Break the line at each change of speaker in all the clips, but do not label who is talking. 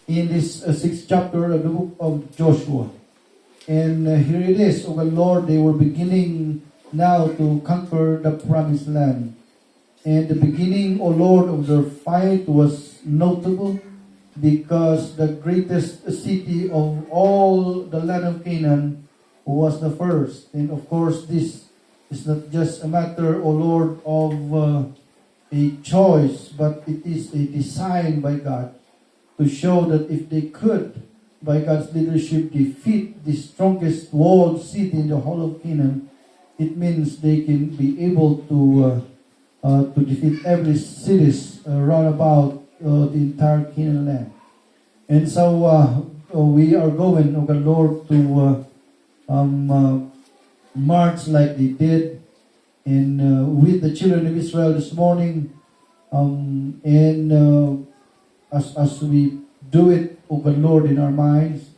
in this sixth chapter of the book of Joshua. And here it is, O Lord, they were beginning now to conquer the promised land. And the beginning, O Lord, of their fight was notable because the greatest city of all the land of Canaan was the first. And of course, this is not just a matter, O Lord, of a choice, but it is a design by God to show that if they could, by God's leadership, defeat the strongest walled city in the whole of Canaan, it means they can be able to defeat every cities round about the entire Canaan land. And so we are going, O God, Lord, to march like they did with the children of Israel this morning. As we do it, O God, Lord, in our minds,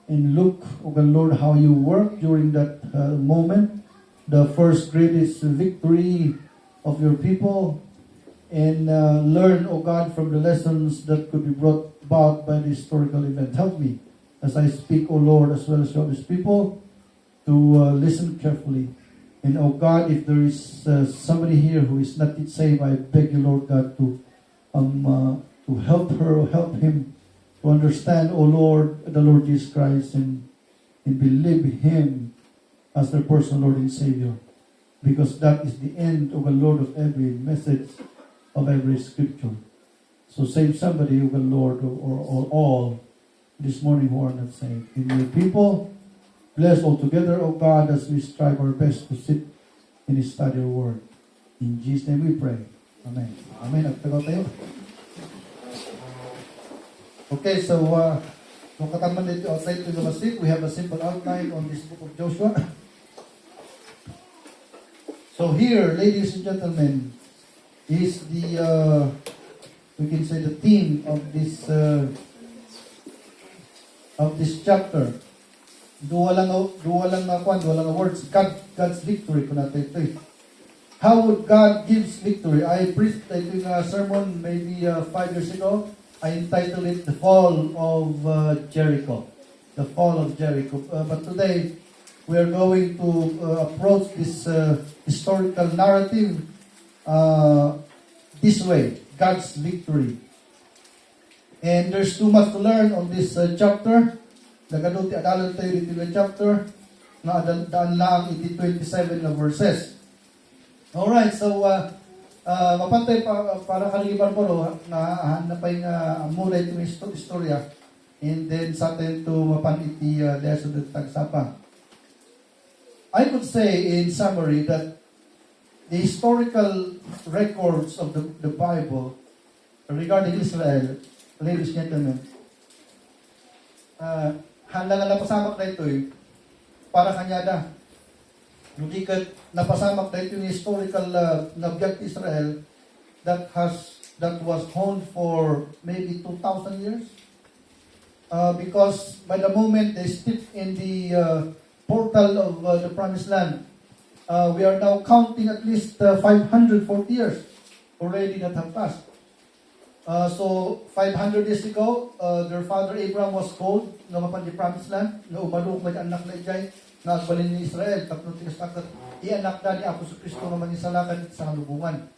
and look, O God, Lord, how you work during that moment, the first greatest victory of your people, and learn, O God, from the lessons that could be brought about by the historical event. Help me as I speak, O Lord, as well as your people, to listen carefully. And, O God, if there is somebody here who is not yet saved, I beg you, Lord God, to help her or help him to understand, O Lord, the Lord Jesus Christ, and believe him as their personal Lord and Savior. Because that is the end, O Lord, of every message of every scripture. So save somebody, O Lord, or all this morning who are not saved. In your people, bless all together, O God, as we strive our best to sit in His study your word. In Jesus' name we pray. Amen. Amen. Agtagal tayo. Okay, so kung kataman dito outside to the masjid, we have a simple outline on this book of Joshua. So here, ladies and gentlemen, is the we can say the theme of this chapter. Duwa lang words. God's victory ko natin ito eh. How would God gives victory? I preached a sermon maybe 5 years ago. I entitled it The Fall of Jericho. The Fall of Jericho. But today, we are going to approach this historical narrative this way. God's victory. And there's too much to learn on this chapter. Nagadunti adalan tayo dito ng chapter na daan lang iti 27 na verses. Alright, so mapantay para kaliban po na hanapay nga muna itong istorya, and then sa atin to mapan iti lesson at tagsapa. I could say in summary that the historical records of the Bible regarding Israel, ladies and gentlemen, hanlangan napasamak na ito para kanyada. Hindi ka napasamak na ito yung historical nabiyag Israel that was honed for maybe 2,000 years. Because by the moment they stepped in the portal of the Promised Land, we are now counting at least 540 years already that have passed. So 500 years ago, their father Abraham was called na mapan di Promised Land, na umaluk may anak na ijay, na agbalin ni Israel, tapos tinastakat, ianak na ni Apo sa Kristo naman isalakan sa halubungan.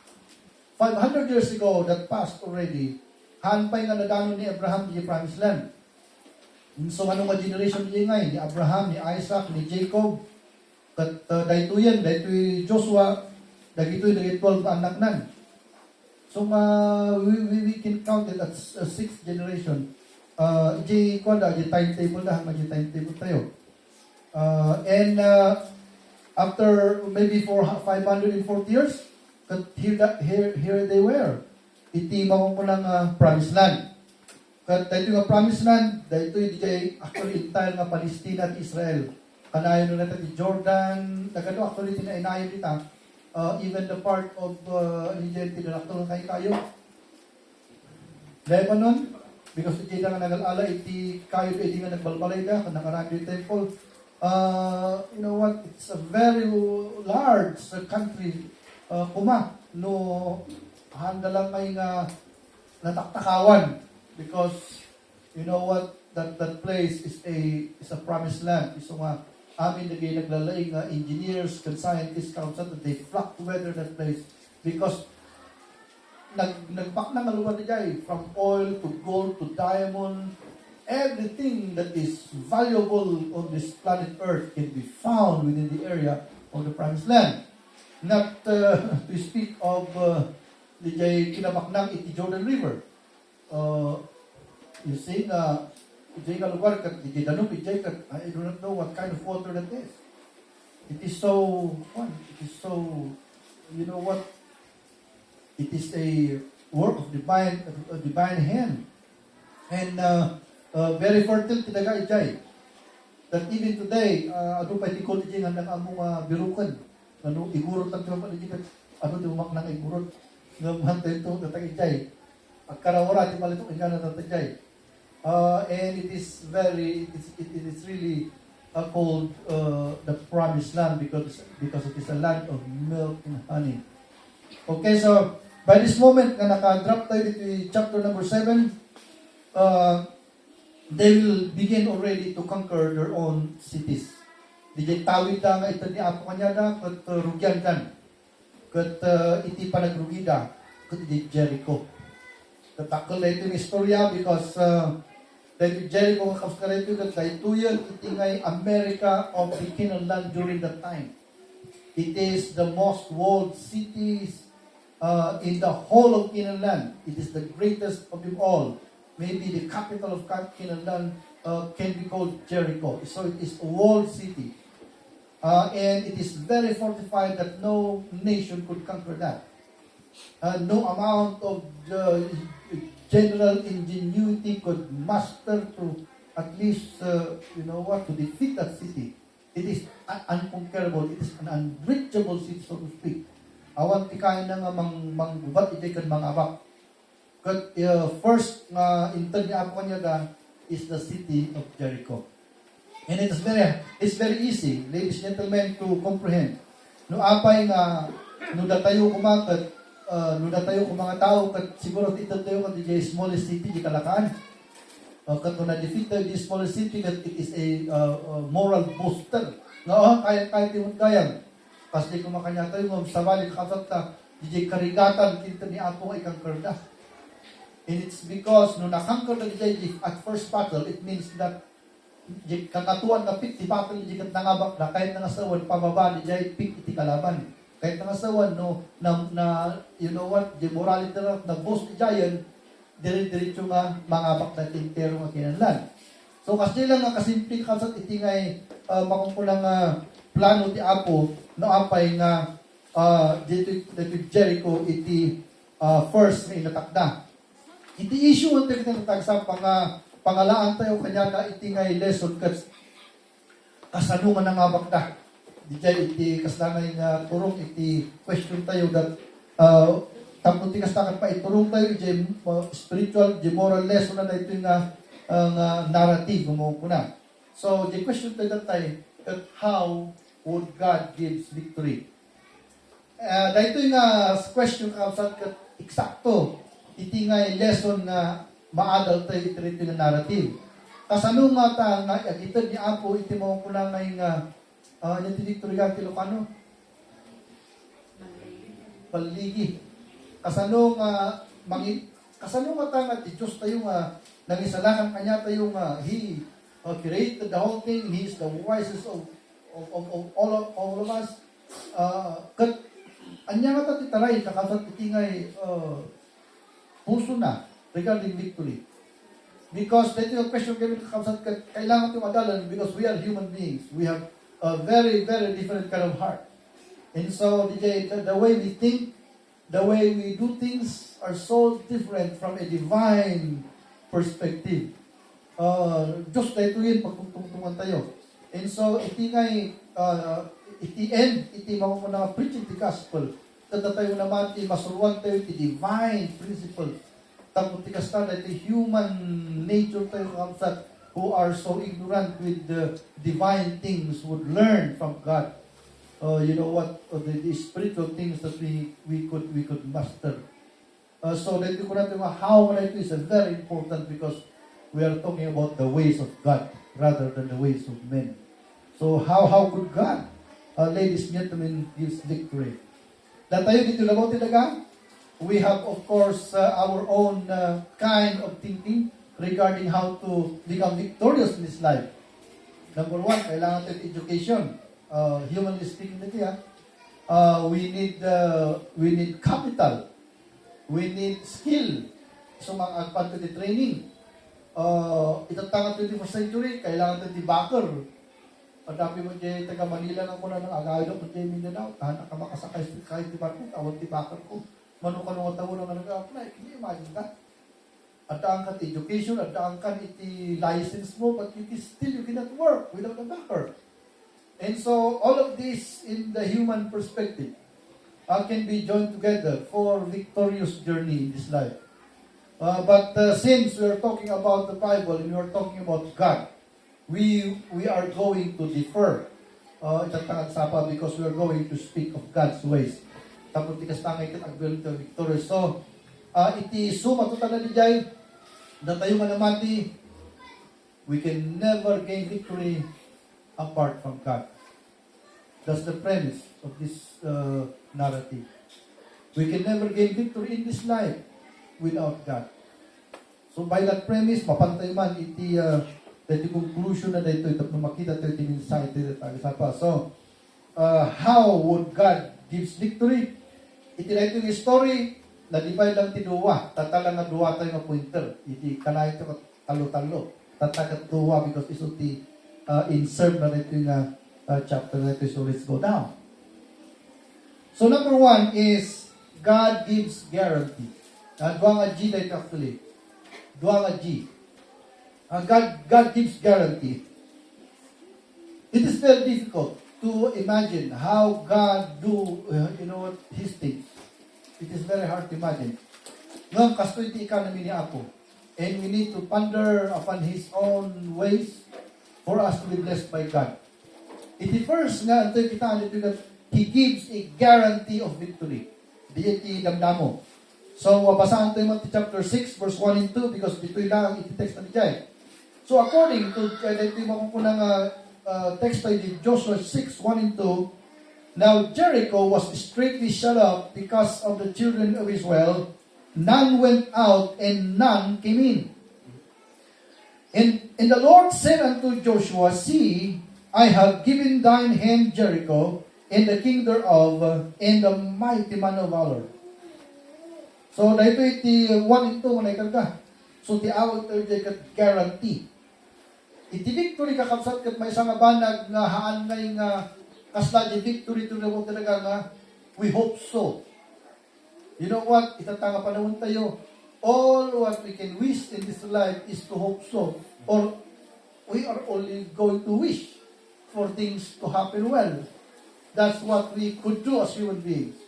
500 years ago, that passed already, hanpay nga nadano ni Abraham di Promised Land. So anong mga generation niya ngay? Ni Abraham, ni Isaac, ni Jacob, at dahito Joshua, dahito 12 anak nan. So we can count it as a 6th generation. Di timetable na, timetable tayo. And after maybe 540 years, here they were. Itima ko ng Promised Land. Kat dahito nga Promised Land, dahito actually entire nga Palestina at Israel. Kanayon na natin Jordan, nagano actually tinainayon dita. Even the part of Legend tinanakto kayo. Lebanon, because iti nga nagalala, iti kayo iti nga nagbalbalay ka, kanang temple. You know what, it's a very large country. No, handa lang may nga nataktakawan. Because You know what? That place is a promised land. So nga, amin nagay naglalaing engineers and scientists council that they flock to weather that place because nagpak na nga lugar niya from oil to gold to diamond. Everything that is valuable on this planet Earth can be found within the area of the promised land. Not to speak of the kinabaknang iti Jordan River. You see na iti lugar kat iti Danube iti kat I do not know what kind of water that is. It is so fun. It is so, you know what? It is a work of divine hand. And very fertile talaga ijay. That even today, ano pa itikol iti nga among birukan. Ano, igurot lang ito pa iti kat ano tumak nang igurot. Ngamantay ito natag ijay. At karawara iti malito kanya natag ijay. And it is really called the promised land because it is a land of milk and honey. Okay, so by this moment, na naka-drop tayo dito chapter number 7, they will begin already to conquer their own cities. Di tawid na nga ito ni Apo kanya na, kat rugyan kan, kat iti panagrugida, kat iti Jericho. Katakal na ito yung istorya because dahil Jericho nga kapskara ito, kat ito yun, iti ngay America of the Canaan land during that time. It is the most walled cities in the whole of Canaan land. It is the greatest of them all. Maybe the capital of Canaan land can be called Jericho. So it is a walled city. And it is very fortified that no nation could conquer that. No amount of general ingenuity could master to at least, to defeat that city. It is unconquerable. It is an unreachable city, so to speak. Awan ti kain na nga manggubat iti kan mangabak. Kat first nga intern niya ako kanya is the city of Jericho. And it's very easy, ladies and gentlemen, to comprehend. No apay nga no datayo kumakat, no datayo ko mga tao kat siguro ito tayo kat di smallest city di Kalakaan. Kat no na-defeat tayo di smallest city that it is a moral booster. No, kaya timot kayang. Kasi kung makanya tayo ng sabali kakasat na DJ karigatan kinto ni Apo nga ikang karda. And it's because no nakangkar na DJ at first battle, it means that kakatuan na pit, di battle DJ kat nangabak na kahit nangasawan, pababa ni DJ pit iti kalaban. Kahit nangasawan, no, na you know what, di morality na boss ni Giant, dire-diretso nga mangabak na tintero nga kinanlan. So kasi lang nga kasimple kakasat iti ngay makumpulang plano ti Apo no apay nga dito Jericho iti first nga inatakda. Iti issue ang tinatag sa pangalaan tayo kanya na iti nga lesson kasano nga nangabak na. Iti kaslanay nga turong iti question tayo that tapos ti kastakan pa iturong tayo iti spiritual, iti moral lesson na ito nga narrative mo na. So the question tayo that time that how would God gives victory? Dahito yung question kausap kat eksakto. Iti nga lesson na maadal tayo ito yung narrative. Kasano nga ta nga ito ni Apo iti mo kula nga yung victory ka Ilocano? Paligi. Kasano nga ta nga ti Diyos tayo nga nangisalakan kanya tayo nga He created the whole thing. He is the wisest of all of us. Kat anya nga ta titaray kakasat itingay puso na regarding victory. Because that is a question kami kakasat kailangan itong adalan because we are human beings. We have a very, very different kind of heart. And so the way we think, the way we do things are so different from a divine perspective. Diyos na ito yun pagtungtungan tayo. And so, iti ngay, iti mga preaching the gospel, tata tayo naman, masuruan tayo, iti divine principle. Tapos iti kasta iti human nature tayo kamsat, who are so ignorant with the divine things would learn from God. The spiritual things that we could master. So, dito ko natin how na ito is very important because we are talking about the ways of God rather than the ways of men. So how could God, ladies and gentlemen, gives victory? Na tayo dito na talaga, we have of course our own kind of thinking regarding how to become victorious in this life. Number one, kailangan natin education. Humanly speaking natin, we need capital. We need skill. So, mga the training. Itatanga 21st century, kailangan natin di backer. Pagdabi mo dyan, taga Manila na muna ng agado mo dyan Mindanao, tahanan ka makasakay kahit di backer, tawag di backer ko. Manukano nga tawo na nag-apply. Can you imagine that? At ang ka education, at ang ka iti license mo, but you cannot work without a backer. And so, all of this in the human perspective can be joined together for victorious journey in this life. But since we are talking about the Bible and we are talking about God, we are going to differ. Itatangad sapa because we are going to speak of God's ways. Tapos tikas tangay kat agwel to victorious. So, iti suma to tanan di jay na tayo manamati, we can never gain victory apart from God. That's the premise of this narrative. We can never gain victory in this life without God. So by that premise, mapantay man iti conclusion na dito ito makita tayo iti insight iti tagisapa. So how would God gives victory? Iti na ito yung story na divide lang ti duwa. Tatala nga duwa tayo nga pointer. Iti kanay ito talo-talo. Tatakat duwa because iso ti insert na ito yung chapter na ito. So let's go down. So number one is God gives guarantee. Dua nga G na ito actually. Dua nga G. God gives guarantee. It is very difficult to imagine how God do, His things. It is very hard to imagine. Ngayon, kasto iti economy ni Apo. And we need to ponder upon His own ways for us to be blessed by God. Iti first nga, ito kita nito that He gives a guarantee of victory. Di iti damdamo. So, basahan tayo Matthew chapter 6, verse 1 and 2, because dito lang iti text na dijay. So, according to, ito yung makukunang text tayo di Joshua 6, 1 and 2, now Jericho was straightly shut up because of the children of Israel. None went out and none came in. And the Lord said unto Joshua, see, I have given thine hand Jericho, and the king thereof, and the mighty man of valor. So, dahito iti 1 and 2, manay karga. So, ti awag tayo kat guarantee. Iti victory kakabsat kat may isang abanag nga haan ngay nga kasla di victory to nabong talaga nga we hope so. You know what? Itatanga panahon tayo. All what we can wish in this life is to hope so. Or we are only going to wish for things to happen well. That's what we could do as human beings.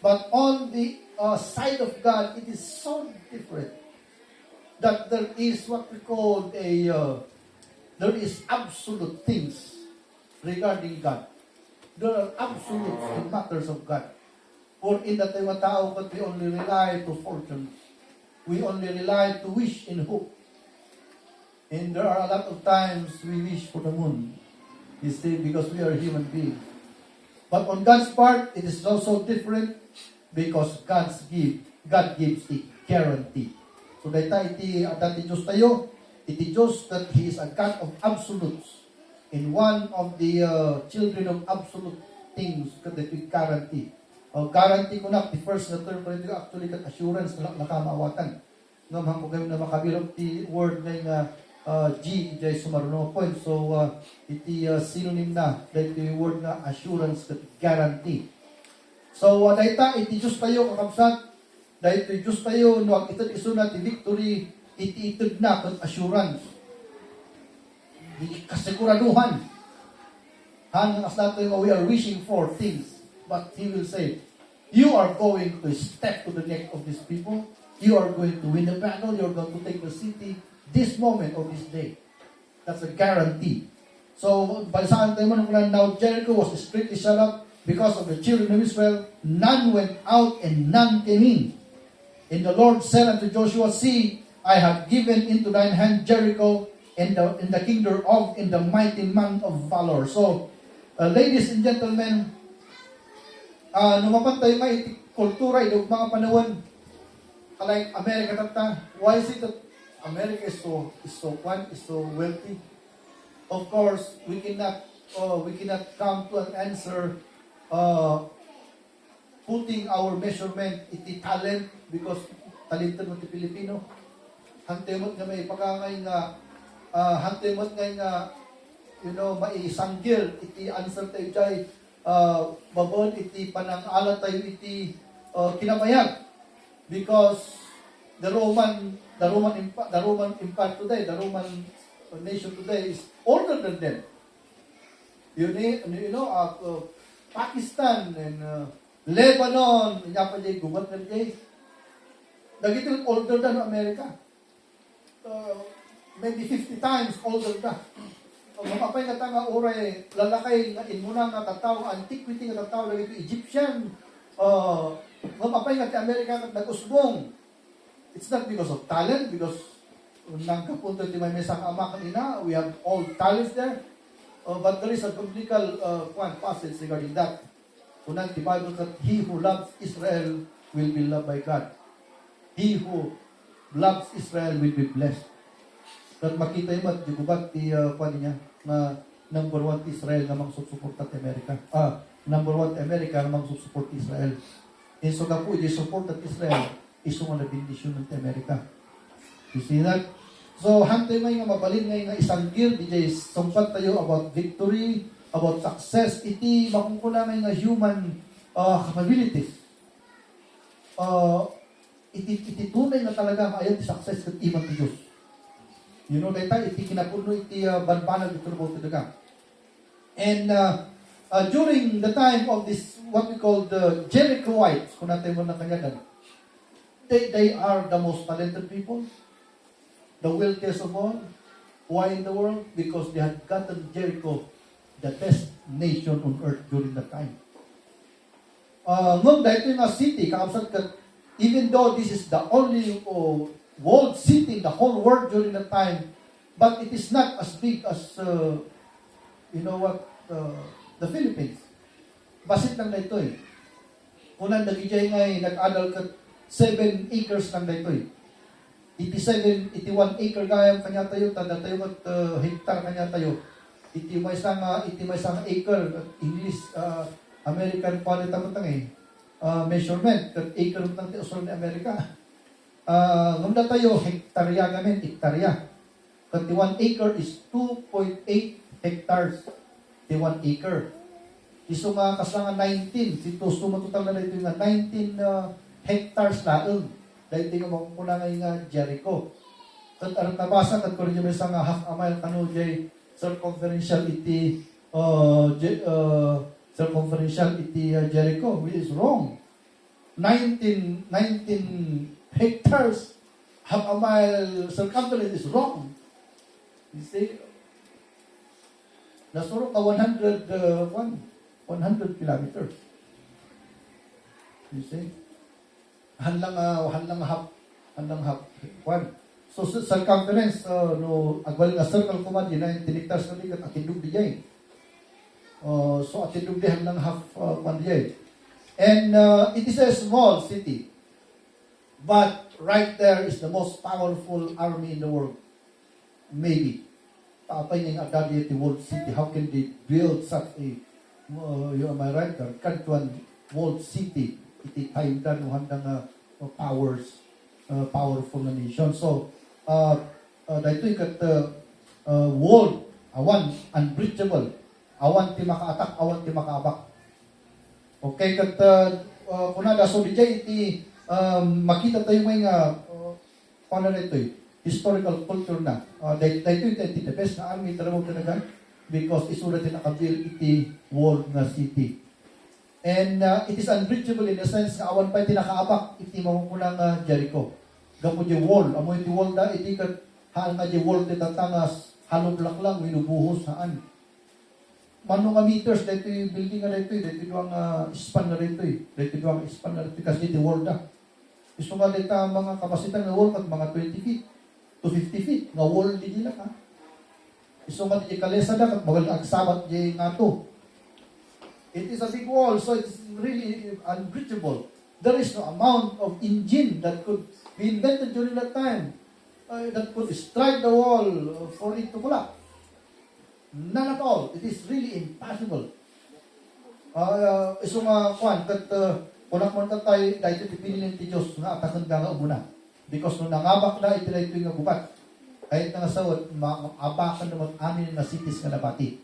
But on the side of God, it is so different that there is what we call there is absolute things regarding God. There are absolutes in matters of God. For in that mga tao, but we only rely to fortune. We only rely to wish and hope. And there are a lot of times we wish for the moon. You see, because we are human beings. But on God's part, it is also different because God gives a guarantee. So dahil iti Diyos tayo, iti Diyos that He is a God of absolutes. In one of the children of absolute things that we guarantee. Guarantee ko na, the first na term ko ito actually kat assurance na nakamawatan. Ngayon ko na makabilog ti word na yung G, jay sumaruno point. So, iti synonym na, dahil iti word na assurance kat guarantee. So, dahil iti Diyos tayo kakabsat, dahil iti Diyos tayo, nuwag ito't isunat, iti victory, iti itod na kat assurance. Kasiguraduhan. Hanggang as nato yung we are wishing for things. But He will say, you are going to step to the neck of these people. You are going to win the battle. You are going to take the city this moment or this day. That's a guarantee. So, balisaan tayo mo nung now Jericho was strictly shut up because of the children of Israel. None went out and none came in. And the Lord said unto Joshua, see, I have given into thine hand Jericho and the kingdom of in the mighty man of valor. So, ladies and gentlemen, numapan tayo nga iti kultura, ito mga panahon, like America tata, why is it that America is so wealthy? Of course, we cannot come to an answer putting our measurement iti talent because talented mo ti Pilipino. Hantemot nga may pagkangay nga hantemot nga maisanggil iti answer tayo jay babon iti panang-ala tayo iti kinamayag because the Roman Empire today, the Roman nation today is older than them. Pakistan and Lebanon, pa jay gubat na jay. Dagiti older than America. Maybe 50 times older na. Mga apay nga tanga oray, lalakay nga inmuna nga tataw, antiquity nga tataw, lagi ito Egyptian. Mga apay nga ti America nga nag-usbong. It's not because of talent, because nagkapunto ti may mesang ama kanina, we have all talents there. But there is a biblical passage regarding that. Unang the Bible that he who loves Israel will be loved by God. He who loves Israel will be blessed. At makita yung di gubat ti niya na number 1 ti Israel na magsusuporta ti Amerika. Number 1 ti Amerika na magsusuporta ti Israel. And so na po, di support at Israel, iso nga na bendisyon ng ti Amerika. You see that? So, hantay may nga mabalin nga isang gear, DJ, sumpat tayo about victory, about success, iti makungkula nga human capabilities. Iti tunay na talaga maayon ti success kat iman ti Diyos. You know, dahil iti kinapuno iti banbanag iti rubo ti daga. And during the time of this, what we call the Jerichoites, kung natin mo na kanyagan, they are the most talented people, the wealthiest of all. Why in the world? Because they had gotten Jericho, the best nation on earth during that time. Ngam dahil ito yung city, kakabsat ka, even though this is the only walled city in the whole world during that time, but it is not as big as, the Philippines. Basit lang na ito eh. Unang nagijay ngay, nag-adal ka 7 acres lang na ito eh. 81 acre gayam kanya tayo, tanda tayo at hektar kanya tayo. Iti may isang acre, English, American quality tamang measurement, acre ng Australia, Amerika. Ngumda tayo, hektarya gamin, hektarya. 1 acre is 2.8 hectares. 1 acre. Iso nga kasanga 19. Dito sumatotal na ito nga 19 hectares laang. Dahil di nga makukuna nga Jericho. At aram nabasa, at kung rin yung isang half a mile kano jay circumferential iti Jericho, which is wrong. 19 hectares, half a mile circumference is wrong. You see? Nasuro ka 100 kilometers. You see? Hanlang half. So circumference, agwal nga circle ko man, yun 19 hectares na ligat, atindog di jay. So atindog di hanlang half man jay. And it is a small city. But right there is the most powerful army in the world. Maybe. Tapay nga agad yung world city. How can they build such a, am I right there? Kantuan world city. Iti time dan handang powerful na nation. So, dahito ikat world, awan, unbreachable. Awan ti maka-attack, awan ti maka-abak. Okay, kat kunada, so di jay iti makita tayo may nga paano na ito historical culture na. Dahil ito the best na army talagang talaga because isulat din nakabil iti world na city. And it is unbreachable in the sense na awan pa iti nakaabak iti mamukunang Jericho. Gapo di wall. Amo iti wall da iti kat haan nga di wall iti tatangas haloblak lang winubuhos saan. Mano nga meters dito yung building nga dito yung span na dito dito yung span na dito kasi iti wall da. Gusto nga dito mga kapasitan ng wall at mga 20 feet. to 50 feet. Nga wall di nila ka. Iso nga di kalesa na, kat magaling agsabat di nga to. It is a big wall, so it's really unbreachable. There is no amount of engine that could be invented during that time that could strike the wall for it to collapse. None at all. It is really impossible. Iso nga kwan, kat kunak mo na tayo, dahil ito pinilin ti Diyos nga atakan ka nga umuna. Because nung nangabak na, ito na ito yung gubat. Kahit nga sawad, maabakan naman amin na cities nga nabati.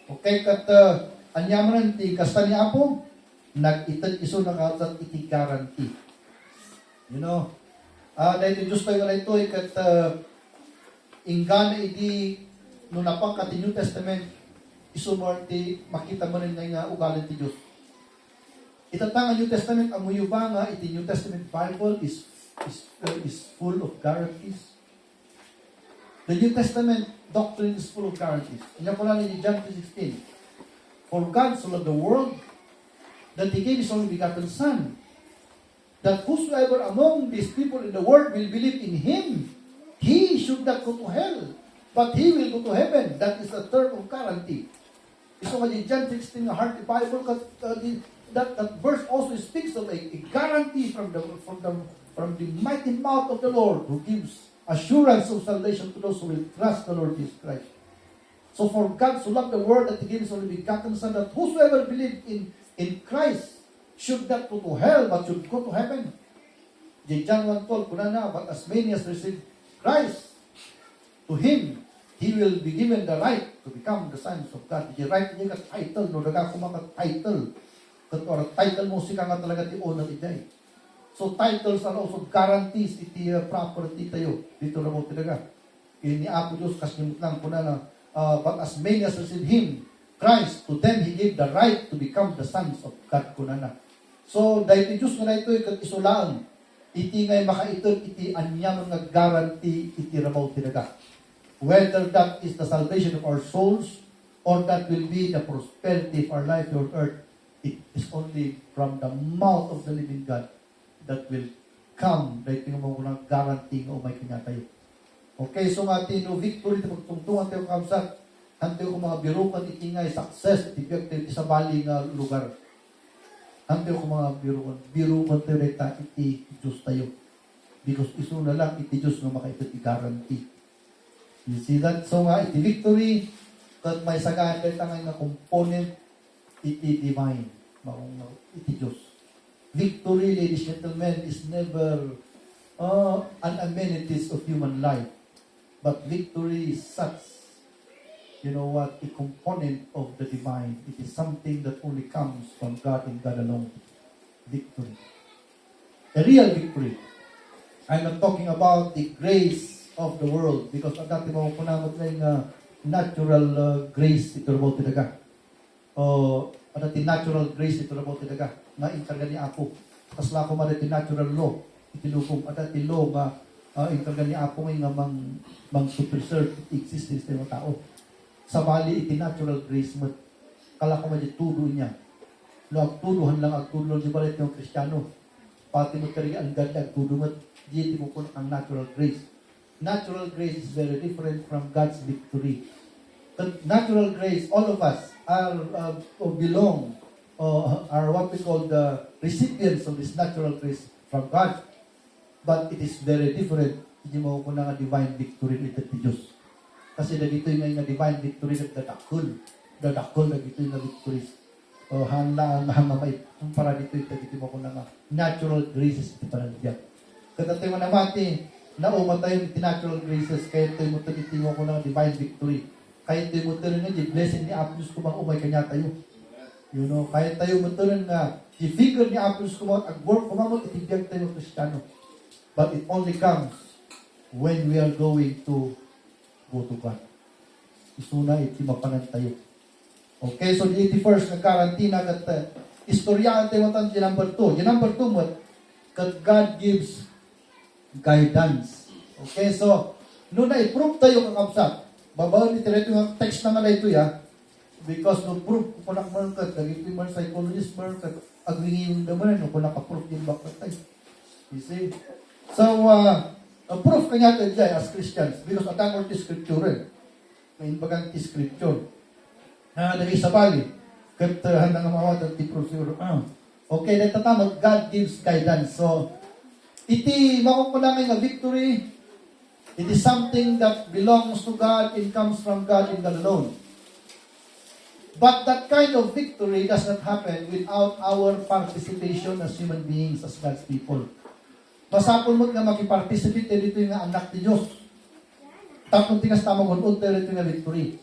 Okay, kat anyaman ti kasta ni Apo, nag-itag iso na kautat iti guarantee. You know, dahil Diyos tayo na ito, kat ingana iti, nung napangkat ti New Testament, iso mo ti makita mo rin nga ugalan ti Diyos. Itatang ang New Testament, amuyo ba nga, iti New Testament Bible is full of guarantees. The New Testament doctrine is full of guarantees. Iyan ko lang ni John 3:16. For God so loved the world that He gave His only begotten Son, that whosoever among these people in the world will believe in Him, he should not go to hell, but he will go to heaven. That is a term of guarantee. So when John 3:16, a heart the Bible, that verse also speaks of a guarantee from the mighty mouth of the Lord, who gives assurance of salvation to those who will trust the Lord Jesus Christ. So for God so loved the world that He gave His only begotten Son, that whosoever believed in Christ should not go to hell, but should go to heaven. John 1:12, kunana, but as many as received Christ, to him he will be given the right to become the sons of God. The right niya ka title, no daga kumaka title. Or title mo sika nga talaga ti owner iti. So titles are also guarantees iti property tayo. Dito na mo talaga. Ini Apo Diyos kasimut lang kunana, but as many as received Him, Christ, to them He gave the right to become the sons of God kunana. So dahil Diyos nga na ito ikat isulaan, iti ngay makaiton iti anyam nga guarantee iti rabaw talaga. Whether that is the salvation of our souls or that will be the prosperity of our life on earth, it is only from the mouth of the living God that will come. Dahil tinumang ko ng guarantee nga umay kinatayo. Okay, so nga tino victory, magtungtungan tayo kamsat, hantayo ko mga birukan itingay, success, iti sa bali nga lugar. Hantayo ko mga birukan tayo reta iti Diyos tayo. Because iso na lang iti Diyos nga makaitot i-guarantee. You see that? So nga iti victory, kat may sagaan tayo tangay nga component, iti divine, iti Diyos. Victory, ladies and gentlemen, is never an amenities of human life. But victory is such, you know what, a component of the divine. It is something that only comes from God and God alone. Victory. A real victory. I'm not talking about the grace of the world because ang dati mo punamot na yung natural grace ito na talaga. O ano ti natural grace ito na talaga. Nga inkarga ni Apo. Kasla ko man iti natural law. Itilugong at iti law nga inkarga ni Apo nga mang to preserve existence ng tao. Sa bali iti natural grace mo. Kala ko man tudo niya. No, agtuduhan lang agtuduhan di balit yung Kristiyano. Pati mo kari ang ganda agtudo mo. Di mo po ang natural grace. Natural grace is very different from God's victory. The natural grace, all of us are belong are what we call the recipients of this natural grace from God. But it is very different. Hindi mo ko na nga divine victory ito ti Diyos. Kasi na dito yung nga divine victory na dadakol. Dadakol na dito yung victories. Hanla ang mamay. Para dito mo ko na nga natural graces iti panalagyan. Katatay mo naman naumatay yung natural graces kaya ito yung ito ko na divine victory. Kaya ito yung nga di blessing ni Apo Diyos ko bang umay kanya tayo. You know, kaya tayo matunan nga i-figure ni Apo Diyos ko bang ag-work kumamot itibiyag tayo Kristiyano. But it only comes when we are going to go to God. Isuna iti mapanan tayo. Okay, so the 81st na guarantee na kat istoryaan tayo matan di number 2. Di number 2 mo, kat God gives guidance. Okay, so no na i-prove tayo kakabsat. Babawin iti ito yung text na nga ito ya. Because no proof kung nakman kat, naging man psychologist man kat, agwingin naman no kung nakaproof yung bakit tayo. You see? So, proof kanya ito dyan as Christians because atang or ti scripture. May bagang ti scripture. Dari sa bali. Kat handang mawat at ti proof siguro. Okay, dito tama, God gives guidance. So, iti makukulangan nga victory, it is something that belongs to God and comes from God and God alone. But that kind of victory does not happen without our participation as human beings, as God's people. Masapon mo nga makiparticipate dito yung anak ni Diyos. Tapos tingas tamang unod dito yung victory.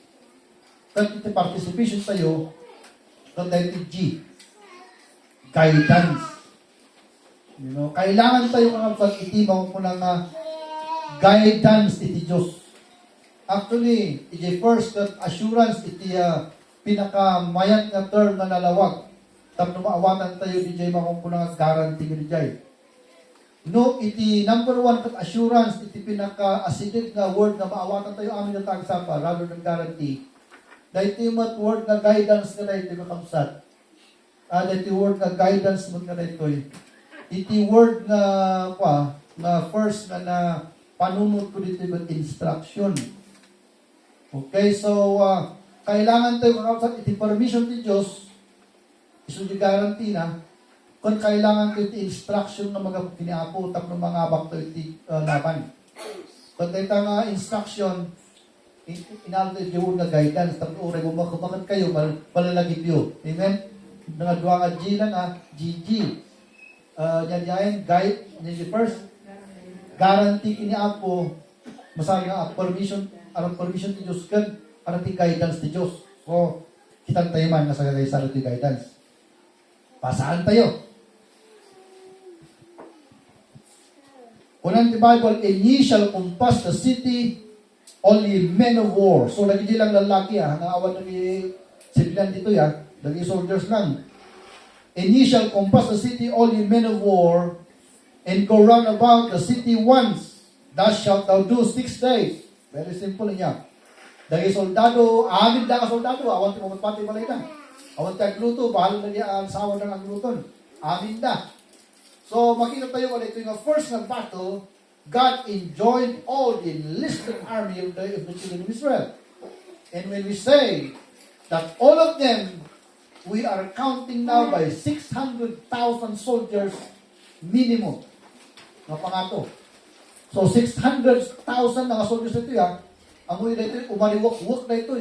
Kaya iti participation sa'yo, dahil G, guidance. You know, kailangan tayo kang pag-itibaw ko ng guidance iti Diyos. Actually, iti first assurance iti pinakamayat nga term na nalawag. Tapos maawatan tayo di jay makumpunang guarantee di jay. No, iti number one kat assurance, iti pinaka-acidic nga word na maawatan tayo amin na tagsapa rather than guarantee. Dahil iti word na guidance ka na iti makamsat. Dahil iti word na guidance mo ka na ito. Iti word na first na panunod ko dito yung instruction. Okay, so kailangan tayo makamsat iti permission ti Diyos. Iso di guarantee na kung kailangan ko iti instruction na mga piniapo tap ng mga abak to iti laban. Kung ito nga instruction, inalto iti word na guidance, tapos uray mo makabakat kayo, malalagip yun. Amen? Nga duwa nga G lang GG. Yan, guide, yan first. Guarantee kiniapo, masabi nga, permission ti Diyos kan, ti guidance ti Diyos. So, kitang tayo man, nasa kagaysa ti guidance. Pasaan tayo. Unang the Bible, and ye shall compass the city, only men of war. So, lagi lang lalaki naawan nagi sibilan dito lagi soldiers lang. And ye shall compass the city, only men of war, and go round about the city once. Thus shalt thou do 6 days. Very simple niya. Dagi soldado, amin da ka soldado, awan ti mamatpati balay na. Awan ti agluto, bahal na niya ang sawa ng agluton. Amin da. So, makita tayo ulit ito yung first na battle, God enjoined all the enlisted army of the children of Israel. And when we say that all of them, we are counting now by 600,000 soldiers minimum. Napangato. So, 600,000 na soldiers ito amoy na ito, umaliwak-wak na ito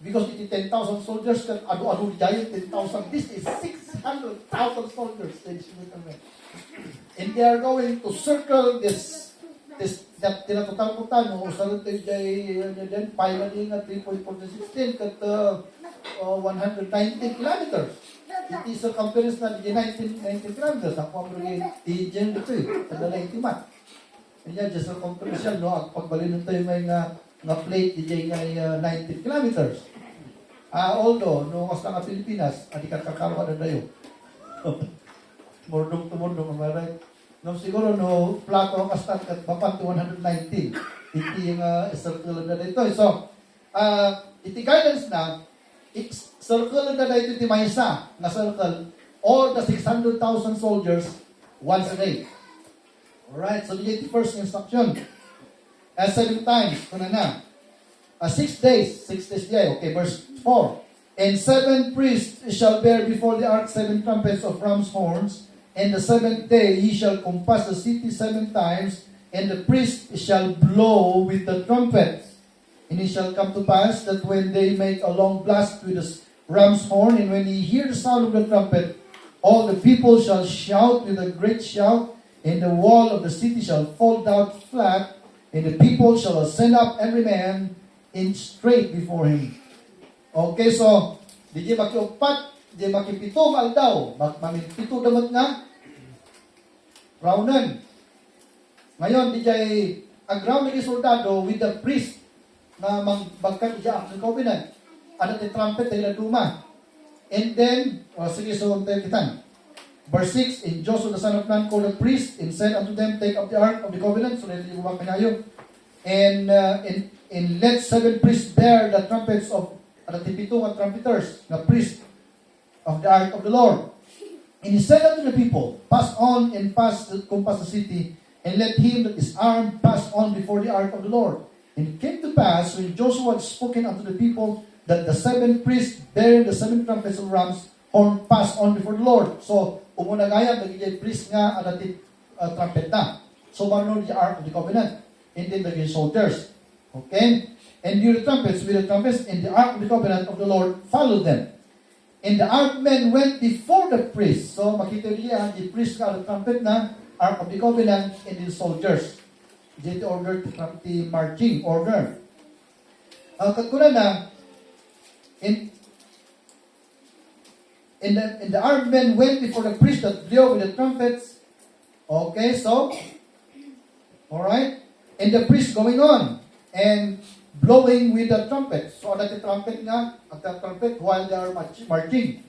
Because iti 10,000 soldiers, ado-ado di giant 10,000. This is 600,000 soldiers. And they are going to circle this that tinatutang-putang mo sa lutoy dyan, piloting at 3.416 kat 119 kilometers. Iti circumference na di 19 kilometers. Ako ang mga dyan dito Kadala itimat. Kanya dyan circumference yan, no? Pagbalinon tayo may nga plate di dyan nga 19 kilometers. Although, no, mas nga Pilipinas, adi kakakaroon na dayo. Mordong to mordong, amaray. No, siguro, no, plato ang kastan kat mapan to 119. Iti yung circle na dito. So, iti guidance na, circle na dito iti maysa na circle, all the 600,000 soldiers once a day. Alright, so the first instruction. 7 times, kuna na. 6 days okay, verse 4. And 7 priests shall bear before the ark 7 trumpets of ram's horns, and the 7th day ye shall compass the city 7 times, and the priest shall blow with the trumpets. And it shall come to pass that when they make a long blast with the ram's horn, and when ye hear the sound of the trumpet, all the people shall shout with a great shout, and the wall of the city shall fall down flat, and the people shall ascend up every man in straight before him. Okay, so, di makiupat, di makipito aldaw, mamipito damat nga, raunan. Ngayon, di aground ni soldado with the priest na magbagkat diya ang covenant. Ano ti trumpet na duma. And then, sige, so kitan. Verse 6, and Joshua the son of Nun called the priest and said unto them, take up the ark of the covenant. So, hindi mo kayo. And let 7 priests bear the trumpets of the tipitong trumpeters, the priest of the ark of the Lord. And he said unto the people, pass on and compass the city, and let him that is armed pass on before the ark of the Lord. And it came to pass, when Joshua had spoken unto the people, that the 7 priests bearing the 7 trumpets of rams horn passed on before the Lord. So, umunagaya, nagiging priest nga, anatit trumpet na. So, marunong the ark of the covenant. And then naging soldiers. Okay? And with the trumpets, and the ark of the covenant of the Lord followed them. And the ark men went before the priest. So, makita niya, the priest ka the trumpet na, ark of the covenant, and the soldiers. The order, the marching order. Katkunan na, and the armed men went before the priest that blew with the trumpets. Okay, so, alright, and the priest going on, and blowing with the trumpet. So, the trumpet nga, at the trumpet, while they are marching.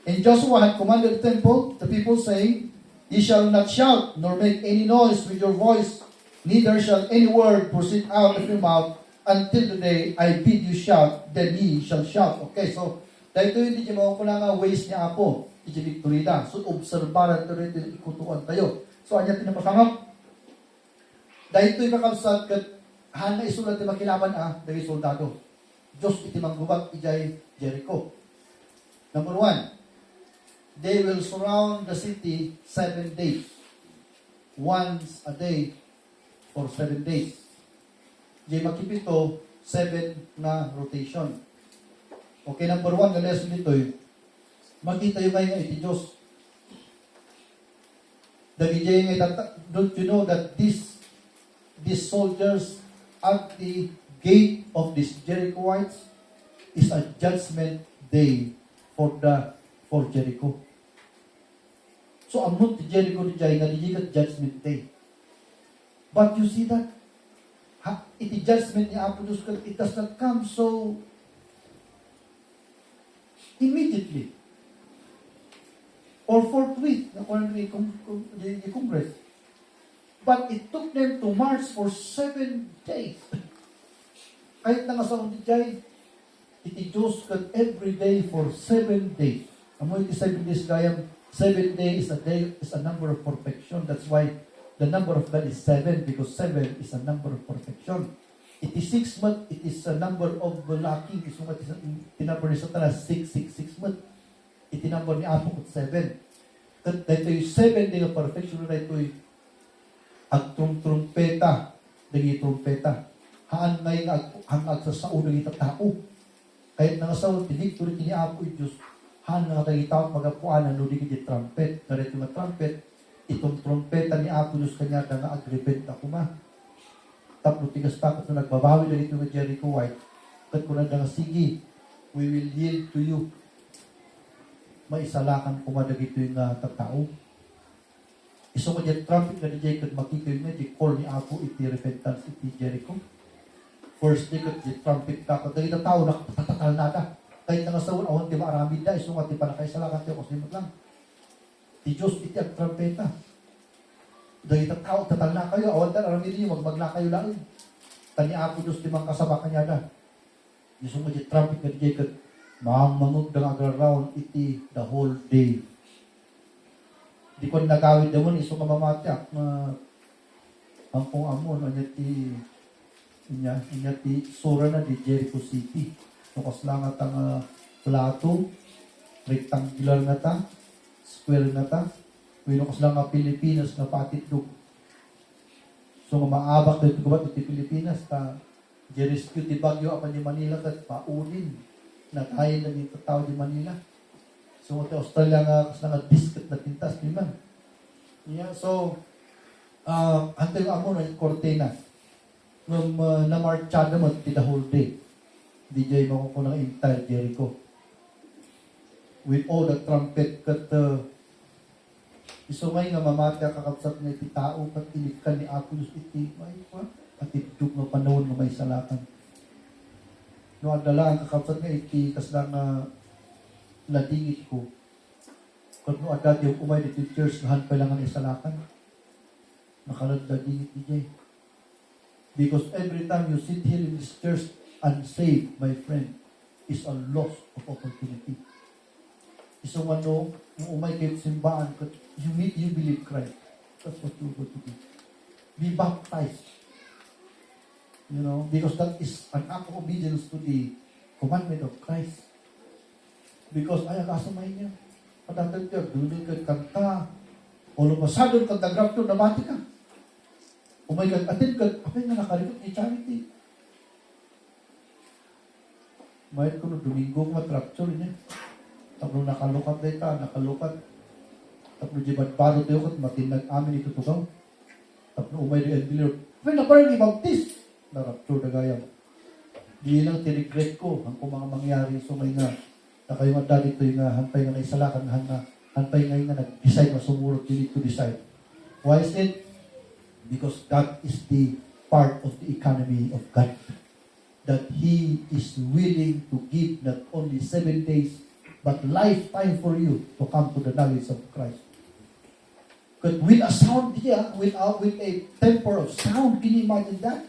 And Joshua had commanded the temple, the people saying, Ye shall not shout, nor make any noise with your voice, neither shall any word proceed out of your mouth, until the day I bid you shout, then ye shall shout. Okay, so, dahito hindi niya mawakula nga ways niya Apo, hindi victory na. So, obserbaran ito rin, ikutuan tayo. So, anya tinapasangap. Dahito yung kakabsat, kat hana isulat na makilaban dari soldado. Diyos iti manggubat ijay Jericho. Number 1, they will surround the city 7 days. Once a day for 7 days. Jay makipito, 7 na rotation. Okay, number 1, na lesson dito makita yung ngayon iti Diyos. Don't you know that these soldiers at the gate of these Jerichoites is a judgment day for Jericho. So, amot ti Jericho di jay nga di judgment day. But you see that? Iti judgment ni Apo Diyos, it does not come so immediately or forthwith, according to the Congress. But it took them to march for 7 days. Kahit na nga sa jay, iti Diyos kat every day for 7 days. Amo iti 7 days gayam, 7 days is a number of perfection. That's why the number of God is 7, because 7 is a number of perfection. It is 6 months, it is a number of lacking. Is tinumber ni Satanas, 6 months. Itinumber ni Apo at 7. Dito yung 7 day of perfection na ito ang trumpeta, naging trumpeta. Haan ngayon hangag sa sao naging tao. Kahit nga sa victory ni Apo at Diyos, haan nga naging tao magapuan na naging trumpet. Narito yung trumpet, itong trompeta ni Apo Diyos kanya na nga-agripent ako ma. Tapos tigas takot na nagbabawi na ito ng Jericho White. Kat ko na nga, sige, we will yield to you. Maisalakan ko madag ito yung tatao. Iso mo dyan trumpet na di Jacob makikoy nga, di call ni Apo iti repentance iti Jericho. First day kat di trumpet takot. Dahil na tao nakapatakal na ka. Kahit nga sa unahon, di maaramid na, iso nga di pa nakaisalakan tayo kasimot lang. Di Diyos iti ang trumpeta. Dahil ang tao, tatal na kayo. Awan na, aramid niyo, magmagla kayo lang. Tani Apo Diyos, di mang kasama kanya na. Diyos mo di trumpet na di Jacob. Mamamog ng around iti the whole day. Di ko nagawid naman, iso nga mamatyak. Ang kung amon, inya ti sura na di Jericho City. So, kaslangat ang plato, rectangular na ta, square na ta, winukas lang nga Pilipinas na patitlog. So, nga maabak na ito kubat iti Pilipinas, ta Jerisque ti Bagyo apan di Manila kat paunin na tayo na dito tao di Manila. So, iti Australia nga kas nga disket na tintas, di man. Yeah, so, antay nga mo na Cortina. Nung namarchada mo ti the whole day. Di jay makukunang entire Jericho. With all the trumpet kat isumay nga mamatya kakapsat nga iti tao kat ilikan ni Apo Diyos iti at itidug nga panahon nga may salakan. No, adala ang kakapsat nga iti kaslang ladingit ko. Kung no, adat yung umay iti church nga hanpay lang ang isalakan. Nakaladingit ni because every time you sit here in this church unsaved, my friend, is a loss of opportunity. Isang ano, yung umay kayo simbahan, you believe Christ. That's what you're going to do. be baptized. You know, because that is an act of obedience to the commandment of Christ. Because ay kasamay niya. Padagdag ka, dunin ka kanta. All of a sudden, kag nag-rapture, nabati ka. Umay kag atin kag, apay nga nakarikot ni charity. Mayroon ko no, Domingo mat-rapture niya. Tapos nakalukat na ita, nakalukat. Tapos di badbado tayo kat matinag amin ito tugaw. Tapos umay di engineer, apay na parang ibaptis. Na-rapture na gayam. Di lang tinigret ko ang kung mga mangyari. So may nga, na kayo nga dati ito yung hantay nga naisalakan, hantay nga nag-decide na sumurot, you need to decide. Why is it? Because that is the part of the economy of God. That He is willing to give not only 7 days, but lifetime for you to come to the knowledge of Christ. But with a sound here, with a temper of sound, can you imagine that?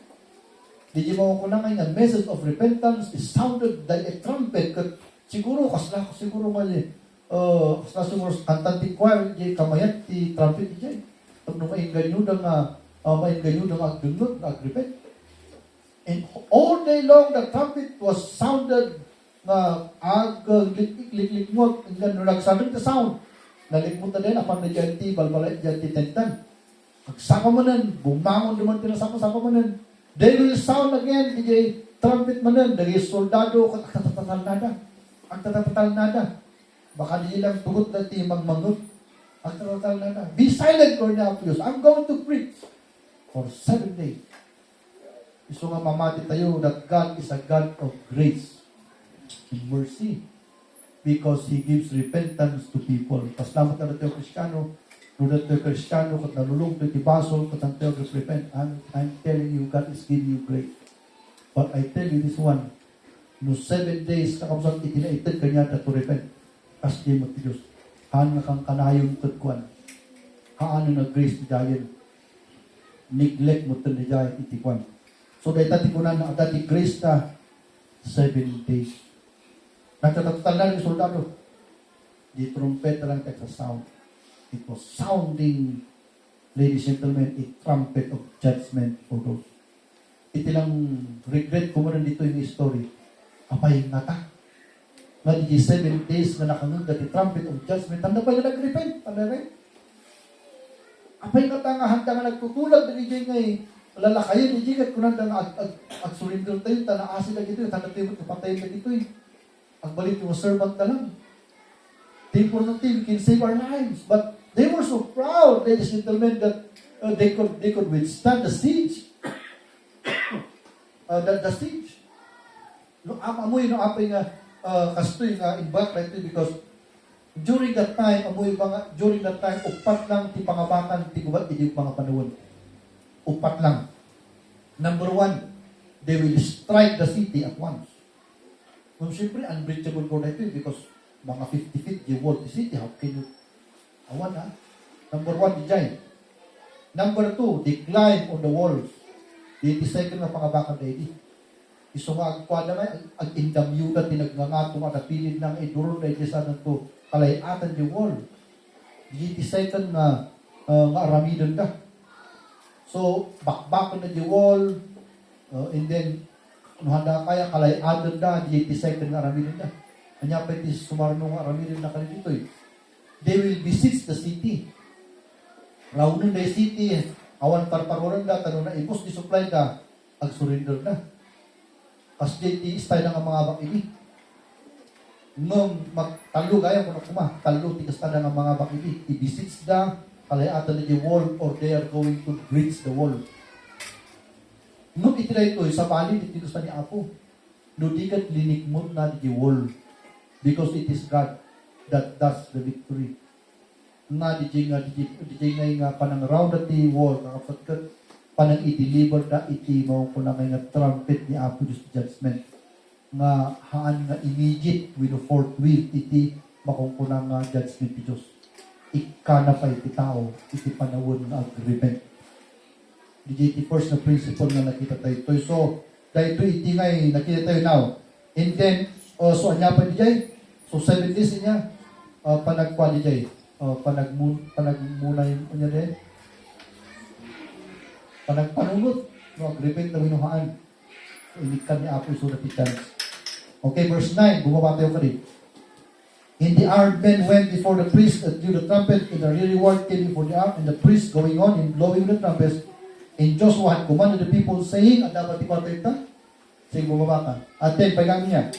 Di mo ko na ngayon, message of repentance is sounded like a trumpet. Siguro, siguro mali, kasla siguro, kantanti choir, di kamayat, di trumpet, di pag numain ganyo na agdunod, agripet. And all day long, the trumpet was sounded na lik-lik mo, nung nagsabi the sound, nalikmut na din, apang na dyan ti, balbalay dyan ti tentan. Pagsaka mo nun, bumangon naman tinasama-sama mo nun. They will sound again, DJ trumpet mo nun, dari soldado, ang tatatal nada. Baka di lang tugot na ti magmangot. Ang tatatal nada. Be silent, Cornelius. I'm going to preach for 7 days. Iso nga mamati tayo that God is a God of grace and mercy because He gives repentance to people. Paslamat na tayo Kristiyano, nunod tayo Kristiyano, kat nalulong tayo tibasol, kat ang tayo repent. I'm telling you, God is giving you grace. But I tell you this one, no 7 days, kakamsat itinaitid kanya na to repent. As di mo ti Diyos. Haan nga kang kanayon katkuan. Haan na grace ti dayan. Neglect mo ito ni dayan itikuan. So, dahil tatikunan na dati grace na 7 days. Nagtatatatal na yung soldado. Di trumpet lang tayo sa sound. It was sounding, ladies and gentlemen, a trumpet of judgment for those. Ito lang regret ko mo rin dito yung story. Apay nga ta. Nga di 7 days na nakangag the trumpet of judgment. Tanda pa yung nag-repent. Tanda rin. Apay nga ta nga handa nga nagtutulag. Dali dyan nga lalakayin. Di dyan kunan nga ag-surrender tayo. Tanaasin na dito. Tanda tayo patayin na dito. Agbalik yung servant na lang. They for nothing can save our lives. But they were so proud, ladies and gentlemen, that they could withstand the siege. The siege. No, amoy no apay nga kastoy nga imbak na ito because during that time upat lang ti pangabakan ti gubat ti mga panahon. Upat lang. Number 1, they will strike the city at once. Kung siyempre unbreachable ko na ito because mga 50 feet the wall the city, how can you awan ha? Number 1, the giant. Number 2, they climb on the walls. The second na pangabakan na ito. Iso nga agkwada nga, ag-indamyudan, tinagnganga, tumatapilid ng iduron na itisanan ko, kalayatan di wall. The second nga aramidan ka. So, bakbakan na di wall, and then, kung handa kaya, kalayatan na, the second nga aramidan ka. Kanya pa iti sumarno nga aramidan na kanil dito eh. They will besiege the city. Raunin na yung city, awan parparoran na, tanong na, ipos di supply ka, ag-surrender na. Kasi di style ng mga bakili. Nung magtalo gaya kung nakuma, talo tigas na ng mga bakili. I-visits na, kalayatan na the wall or they are going to breach the wall. Nung itinay ito, sa bali, tigas na ni Apo. Nudigat linikmon na the wall. Because it is God that does the victory. Nga di nga panang round at the wall, kakapatkat, panang i-deliver na iti mo kung na nga trumpet ni Apo Diyos judgment. Nga haan nga immediate with the fourth wheel iti makungkunang nga judgment ni Diyos. Ika na pa iti tao, iti panawon nga agreement. Iti first na principle na nakita tayo ito. So, dahil ito iti nga nakita tayo now. And then, so anya pa di jay? So 7 days niya, panagpa di jay? Panagmuna yung kanya din? panagpanunod, no, agripent na winuhaan. Inikan ni Apo Iso na chance. Okay, verse 9, bumaba tayo ka rin. And the armed men went before the priest that blew the trumpet, and the rear reward came before the ark, and the priest going on and blowing the trumpets. And Joshua had commanded the people, saying, at dapat ipatay ito? Sige, bumaba ka. At 10, pagkami niya.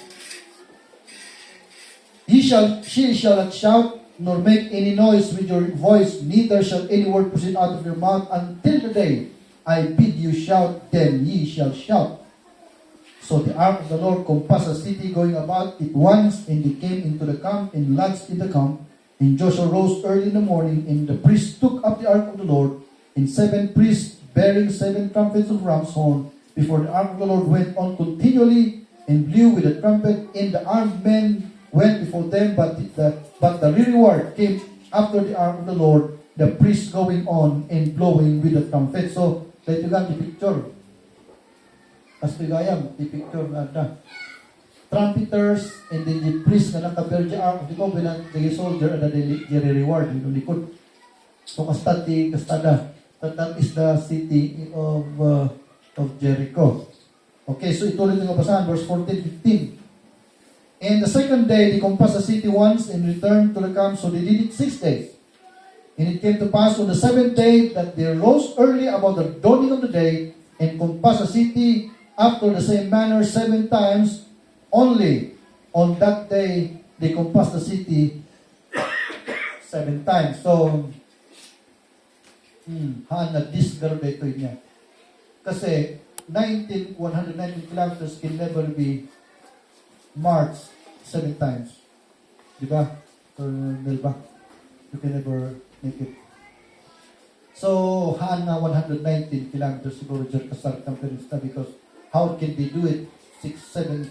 She shall not shout, nor make any noise with your voice, neither shall any word proceed out of your mouth until the day I bid you shout, then ye shall shout. So the ark of the Lord compassed the city, going about it once, and they came into the camp and lodged in the camp. And Joshua rose early in the morning, and the priests took up the ark of the Lord, and 7 priests bearing 7 trumpets of ram's horn before the ark of the Lord went on continually and blew with the trumpet, and the armed men went before them, but the reward came after the ark of the Lord, the priests going on and blowing with the trumpet. So, dito nga, picture. As pigayam, picture na trumpeters, and then the priest na nakabear the ark of the covenant, the soldier, and the reward, yung likod. So, kastada. That is the city of Jericho. Okay, so ituloy ng basahan, verse 14-15. And the second day, they compassed the city once and returned to the camp, so they did it 6 days. And it came to pass on the 7th day that they rose early about the dawning of the day and compassed the city after the same manner 7 times. Only on that day, they compassed the city 7 times. So, na-disgarde ito niya. Kasi 119 kilometers can never be marched 7 times. Di ba? Ba? You can never make it. So, na 119 kilometers siguro dyan ka-circumference na, because how can they do it 7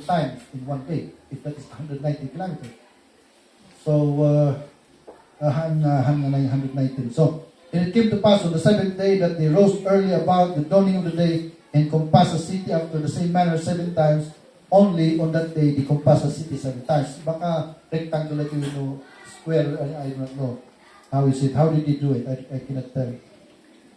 times in one day if that is 190 kilometers? So, na 119. So, and it came to pass on the 7th day that they rose early about the dawning of the day and compassed the city after the same manner 7 times. Only on that day they compassed the city 7 times. Baka rectangular yung square, I don't know. How is it? How did he do it? I cannot tell.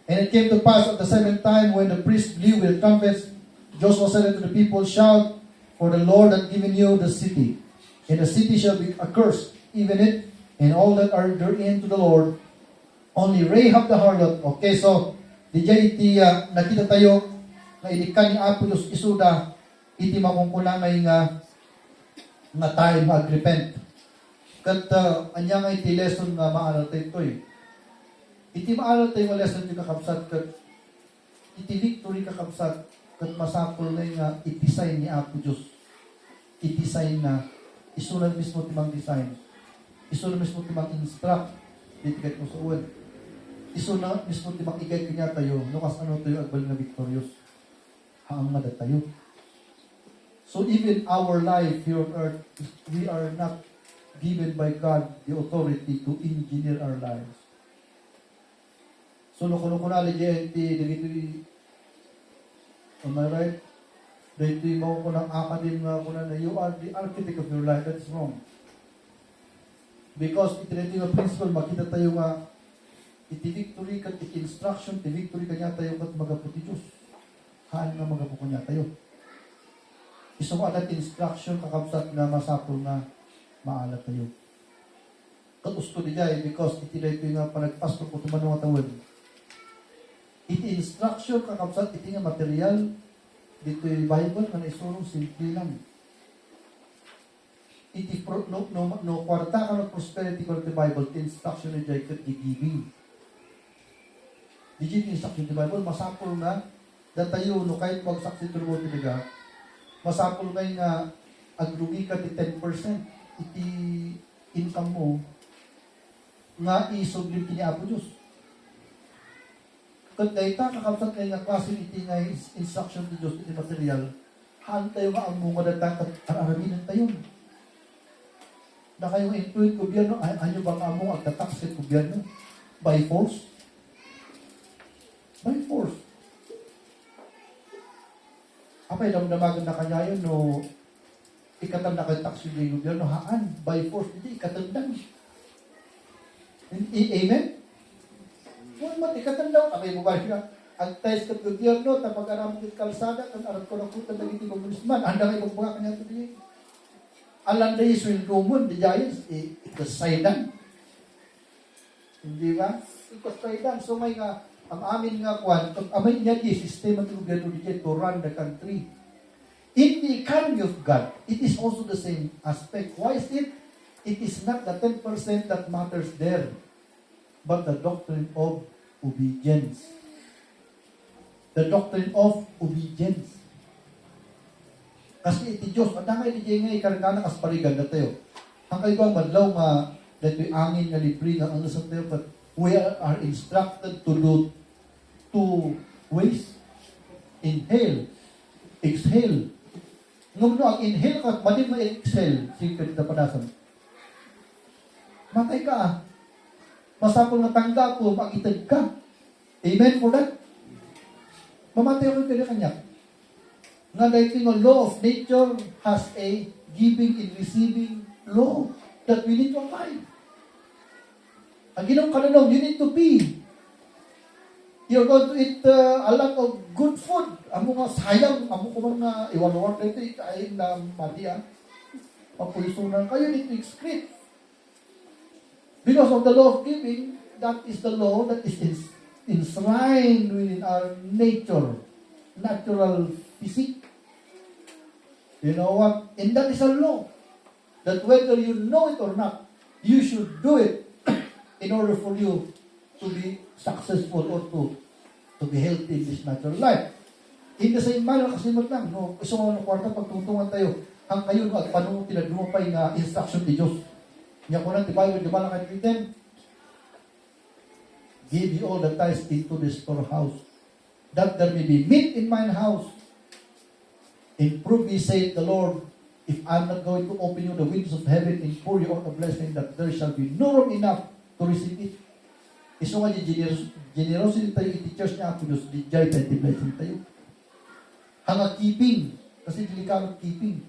And it came to pass at the 7th time when the priest blew with the trumpets, Joshua said unto the people, shout, for the Lord hath given you the city. And the city shall be accursed, even it, and all that are therein to the Lord. Only Rahab the harlot. Okay, so, DJ iti nakita tayo na inikan ni Apo Diyos isuda iti makungkulamay nga tayo mag-repent. Kat anya nga iti lesson nga maaral tayo ito eh. Iti maaral tayo nga lesson iti kakabsat kat iti victory kakabsat kat masapol na nga i-design ni Apo Diyos. I-design na isunan mismo timang design. Isunan mismo timang instruct dito kahit mo sa uwan. Isunan mismo timang ikay kanya tayo nukas ano tayo agbal na victorious. Haang nga tayo. So even our life here on earth, we are not given by God the authority to engineer our lives. So, kuno na legend, dito am I right? Dito mo ko ng academe nga ko na you are the architect of your life. That is wrong. Because ito yung principle, makita tayo nga iti victory kat iti instruction, iti victory kanya tayo kat magaputi Diyos. Haan nga magaputi niya tayo. Iso mo adat instruction kakabsat na masapol na maalat tayo. Katusto di jay because iti dito nga panagpasto ko tumanong at tawad. Iti instruction kakabsat iti nga material dito yung Bible na naisurong simple lang. Iti no kwarta ka ng prosperity ko ng Bible, iti instruction ni jay kat giving. Di instruction ni Bible masapol na datayo no kahit magsaksi turbo tinaga masapol kayo nga aglugi ka ti 10% iti income mo nga isublim kini Apo Diyos. Kat dayta kakabsat kayo nga klase iti nga instruction ti Diyos iti material, haan tayo nga ang mga datang araminan tayo. Na kayo intuit gobyerno, anyo ba ka mo agtatax kay gobyerno? By force? By force. Apay damdamagan na kanya yun, no, ikatan na kay tax yung gobyerno, haan, by force, hindi, ikatandang. Amen? Well, ikatandang, apay mo ba siya, ang test ka gobyerno, tapag aram kit kalsada, kan aram ko na puta na giti congressman, anda kayo magbuka kanya ito diyan. Alam na iswil rumon, di giants, ikasaydan. Hindi ba? Ikasaydan. So may nga, ang amin nga kwan, amay niya di, sistema ng gobyerno diyan to run the country. In the economy of God, it is also the same aspect. Why is it? It is not the 10% that matters there, but the doctrine of obedience. The doctrine of obedience. Kasi iti Diyos, at nga iti ngay karangana kas parigan na tayo. Ang kaibang madlaw nga, dato'y angin na libre nga ang lasang tayo, but we are instructed to do two ways. Inhale, exhale. Nung ang inhale ka, mali mo exhale, sige ka panasan. Matay ka ah. Masapol nga tangga po, makitag ka. Amen for that? Mamatay ko yung kanya. Nga dahil yung law of nature has a giving and receiving law that we need to apply. Ang ginong kananong, you need to be. You're going to eat a lot of good food. Amo nga sayang, amo ko mga iwan-iwan na ito, ikain na matiyan. Papulisunan kayo, need to excrete. Because of the law of giving, that is the law that is enshrined within our nature, natural physique. You know what? And that is a law. That whether you know it or not, you should do it in order for you to be successful or to be healthy in this natural life. In the same manner, kasimot lang, no? Gusto mo ng kwarta, pagtungtungan tayo, ang kayo at paano pinagdumapay na instruction ni Diyos. Niya ko lang, di ba yung di ba lang written? Give you all the tithes into the storehouse, that there may be meat in mine house. Improve me, saith the Lord, if I'm not going to open you the windows of heaven and pour you out a blessing, that there shall be no room enough to receive it. Iso nga yung generosity tayo, i-teachers niya ako, Diyos, di jay tayo, di blessing tayo. Hanga keeping, kasi delikado keeping.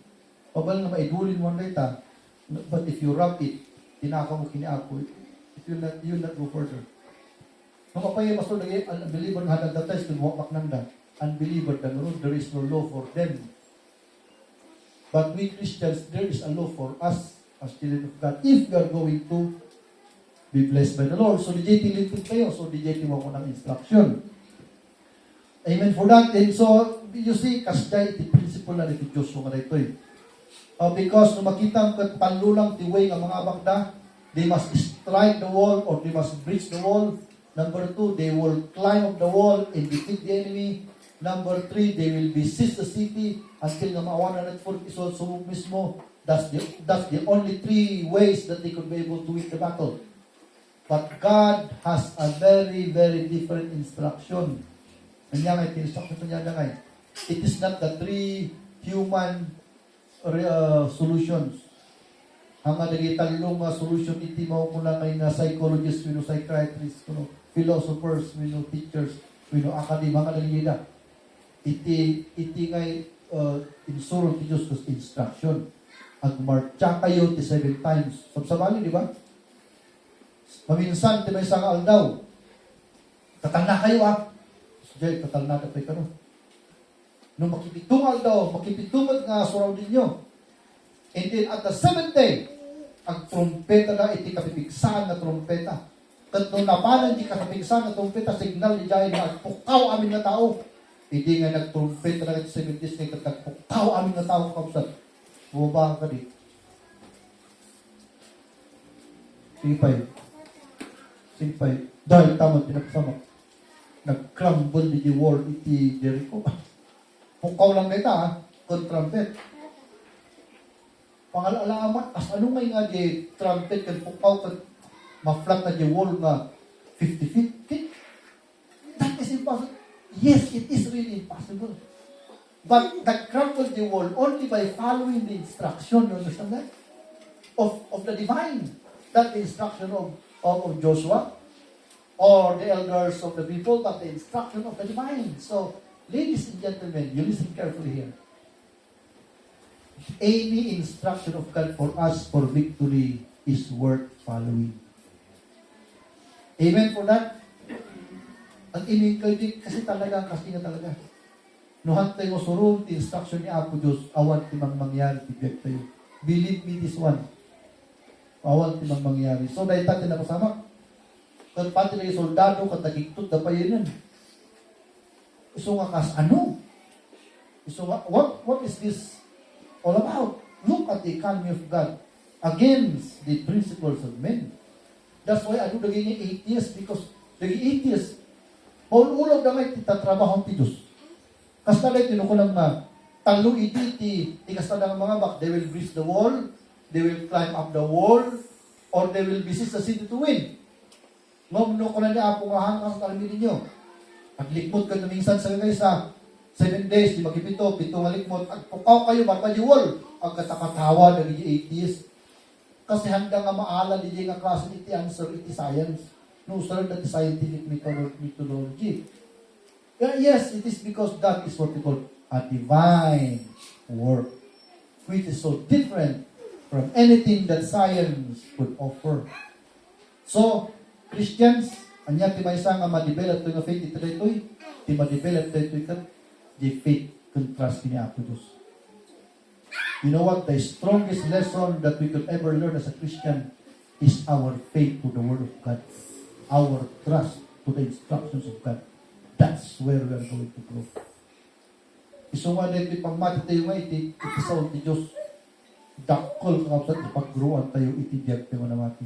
Pabal na maidulin mo ang rita, but if you wrap it, tinaka mo kiniapo, it will not go further. Nung kapay, pastor, lagi, unbeliever nga nagdatize, tumuwapak nanda, unbeliever, there is no law for them. But we Christians, there is a law for us as children of God if we are going to be blessed by the Lord. So, DJ tilipin kayo. So, DJ mo ko ng instruction. Amen for that. And so, you see, kasday, iti principle na iti Diyos mo nga ito eh. Because nung makita ang panlulang tiway ng mga abakda, they must strike the wall or they must breach the wall. Number 2, they will climb up the wall and defeat the enemy. Number 3, they will besiege the city until na maawanan at 40 souls sumug mismo. That's the only 3 ways that they could be able to win the battle. But God has a very, very different instruction. Kanya nga, instruction niya nga. It is not the 3 human solutions. Ang adagi talong solution iti mo muna kay na psychologists, psychiatrists, philosophers, teachers, academy, mga dalida. Iti ngay insurong ti Diyos kus instruction. Agmarcha kayo ti 7 times. Sabsabali, di ba? Maminsan, ti may isang aldaw. Tatalna kayo Diyan, tatalna ka kayo. Nung makipitungad daw, makipitungad nga suraw ninyo. And then at the 7th day, ang trumpeta na iti kapipigsan na trumpeta. Kat nung napanan di kapipigsan na trumpeta, signal ni Jai na pukaw amin na tao. Hindi nga nagtrumpeta na iti 7 days na nagpukaw amin na tao kapsat. Bumaba ka di. Sipay. Dahil tama pinagsamak. Nag-crumble di wall iti Jericho. Pukaw lang na ita, kung trumpet. Pangalaman, as ano nga di trumpet, kan pukaw, kan ma-flat na di wall nga 50 feet. That is impossible. Yes, it is really impossible. But that crumbled the wall only by following the instruction, you understand that? Of the divine. That the instruction of Joshua or the elders of the people, but the instruction of the divine. So, ladies and gentlemen, you listen carefully here. Any instruction of God for us for victory is worth following. Amen for that? Ang ining kasi talaga, kasi nga talaga. Nuhan tayo surun, ti instruction ni Apo Diyos, awan timang mangyari, tibiyag tayo. Believe me this one. Awan timang mangyari. So, dahil tayo na kasama. Kung pati na yung soldado, katagigtut na pa yun. So nga kas, ano? So what is this all about? Look at the economy of God against the principles of men. That's why ano naging atheist, because naging atheist, ulog na may titatrabaho ti Diyos. Kas na rin tinukulang nga, talo iti, ikas na mga bak, they will breach the wall, they will climb up the wall, or they will besiege the city to win. Ngomno ko na niya, apong ahang kalmi ninyo. At likmot ka minsan sa kaysa 7 days, di magipito, pitong alikmot, at pukaw kayo, marpajiwal, ang katakatawa na ni atheist. Kasi handa nga maala di nga klase iti answer, iti science. No, sir, that is scientific methodology. Yes, it is because that is what we call a divine work, which is so different from anything that science could offer. So, Christians, anya ti maysa nga ma-develop to nga faith ito daytoy, ti ma-develop daytoy kat di faith contrast ni Apo Diyos. You know what? The strongest lesson that we could ever learn as a Christian is our faith to the Word of God. Our trust to the instructions of God. That's where we are going to grow. Isunga na iti pangmati tayo nga iti sa ti Diyos. Dakol kakapsat ipag-growan tayo iti biyag tayo na mati.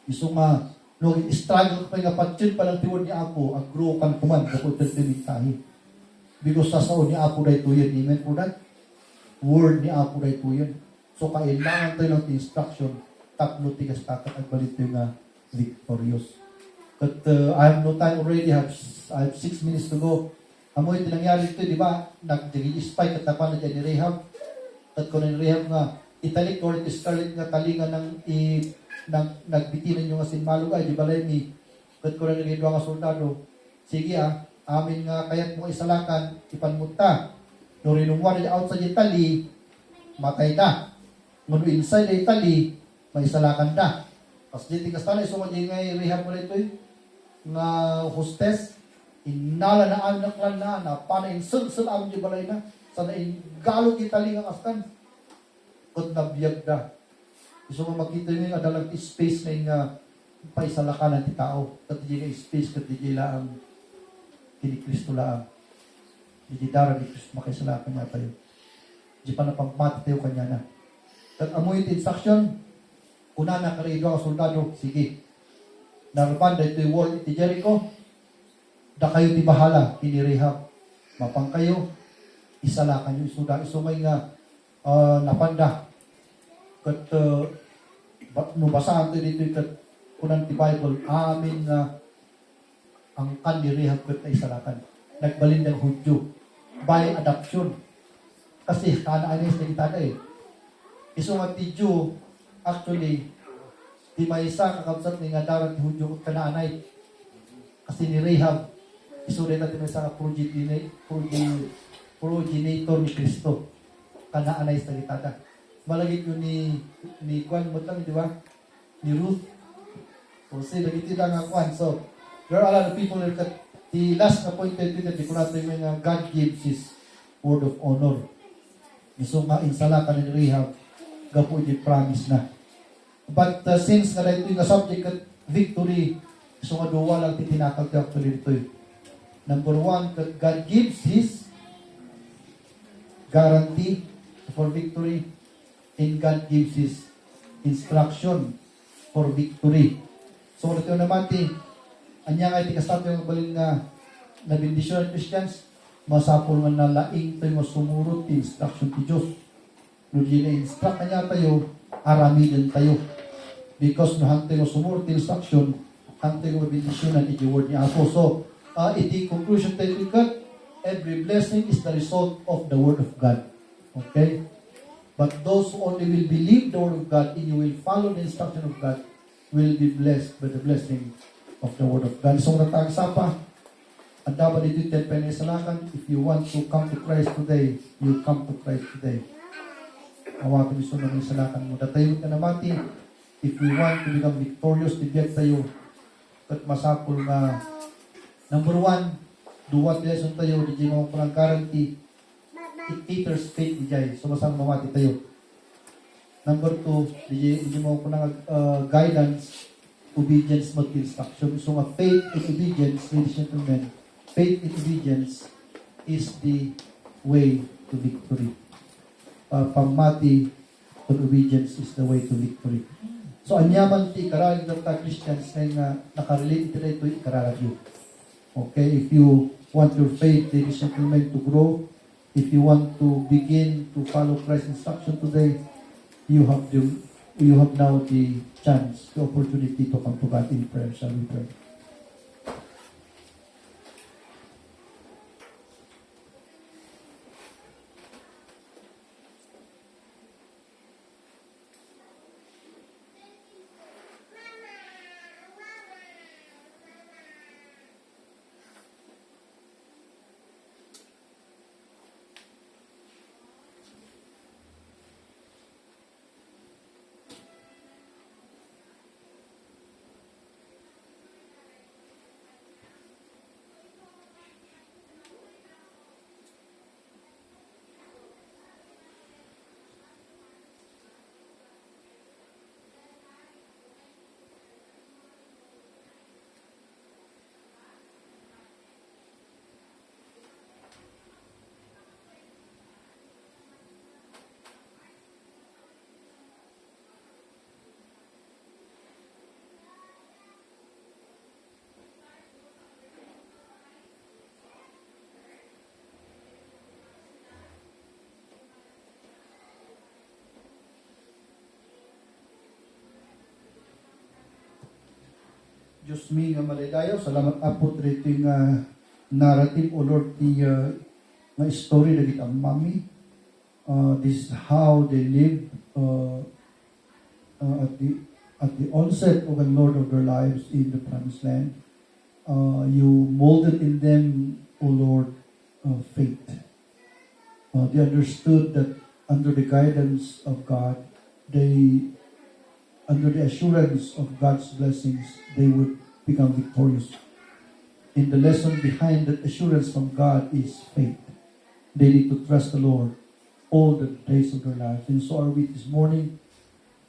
Isunga, no, struggle ka pa nga patsin pa lang tiwod ni Apo, ang grow kan kuman, kapag tayo. Because sasaon ni Apo na ito yun. Amen po that? Word ni Apo na ito yun. So, kailangan tayo ng instruction, tatlo tigas takat at balit tayo nga victorious. But I have no time already. I have 6 minutes to go. Amoy, ito nangyari ito, di ba? Nag-spike at tapan na dyan ni Rahab. At kung ni Rahab nga, italik or scarlet nga talinga ng nagbitinan yung asin malug ay, di ba Lemmy? At kung naging nga soldado, sige amin nga kaya't mo isalakan, ipanmuta. No rinungwan na outside Italy, matay na. Ngun inside Italy, may isalakan na. Kasi dito kastan, so ngay Rahab mo na ito nga hostess, inala na anak lang na panain sul amin di balay na, sana galog Italy nga kastan. Kung nabiyag na. So makita nyo nga dalang space na yung paisalakanan ti tao. Kat di nga space, kat di lang kini Kristo lang. Di dara ni Kristo makaisalakan niya tayo. Di pa napagmati tayo kanya na. At amoy iti instruction, una na karido ang soldado, sige. Narapan da ito'y wall iti Jericho, da kayo ti bahala, kini Rahab. Mapang kayo, isalakan nyo isuda. Isumay nga, napanda. Kat, nubasahan tayo dito kat, kunang ti Bible, amin nga, ang kan ni Rahab kat na isalakan. Nagbalin ng Hudyo, by adoption. Kasi, kanaanis na kita na Isumag ti Jew, actually, di may isa kakabsat ni nga darat ni Hudyo kanaanay. Kasi ni Rahab, isulit natin may isa progenitor ni Kristo. Kanaanay sa litada. Malagit yun ni Kwan mo lang, di ba? Ni Ruth. So, lagit yun lang Kwan. So, there are a lot of people that the last appointed that di ko natin yung God gives his word of honor. So nga, insala ka ni Rahab, gapo yung promise na. But since na ito yung subject at victory, so nga duwa lang titinakal ka actually ito. Number 1, that God gives His guarantee for victory, and God gives His instruction for victory. So ito naman anya nga itikasat yung balin nga na bendisyon ng Christians, masapol nga nalaing tayo masumurot ti instruction ti Diyos. Nung gina-instruct kanya tayo, aramidin tayo. Because no hantay mo sumurot ti instruction, hantay mo bendisyonan iti word ni Apo. So, iti conclusion tayo with God, every blessing is the result of the word of God. Okay? But those who only will believe the word of God and you will follow the instruction of God will be blessed by the blessing of the word of God. So, natagsapa, at dapat dito yung penisalakan, if you want to come to Christ today, you come to Christ today. Awakin gusto na may salakan mo. Datayo ka na mati, if you want to become victorious, tibiyag tayo, at masapul na Number one, duwat lesson tayo, di mo parang guarantee, it caters faith di jay. So, masang mamati tayo. Number two, di mo parang guidance, obedience, mag-instruction. So, faith and obedience, ladies and gentlemen, faith and obedience is the way to victory. Pamati and obedience is the way to victory. So, anyaman ti ikaralag ng Christians na nakarelate ito ikaralag yun. Okay, if you want your faith, ladies and gentlemen, to grow, if you want to begin to follow Christ's instruction today, you have now the chance, the opportunity to come to God in prayer. Shall we pray? Diyos mi nga malidayo, salamat apot rito yung narrative o Lord the nga story na kita mami. This is how they live at the onset of the Lord of their lives in the promised land. You molded in them, O Lord, faith. They understood that under the guidance of God, under the assurance of God's blessings, they would become victorious. And the lesson behind that assurance from God is faith. They need to trust the Lord all the days of their lives. And so are we this morning.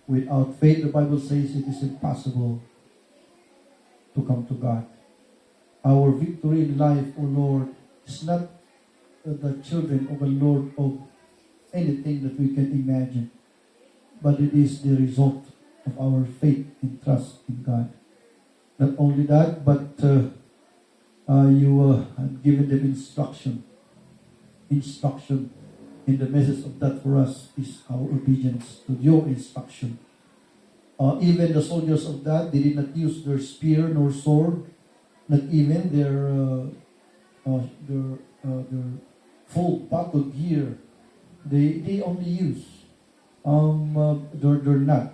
Without faith, the Bible says it is impossible to come to God. Our victory in life, O Lord, is not the children of the Lord of anything that we can imagine, but it is the result of our faith and trust in God. Not only that, but you have given them instruction. Instruction. And the message of that for us is our obedience to your instruction. Even the soldiers of that, they did not use their spear nor sword, not even their full battle gear. They only use their nut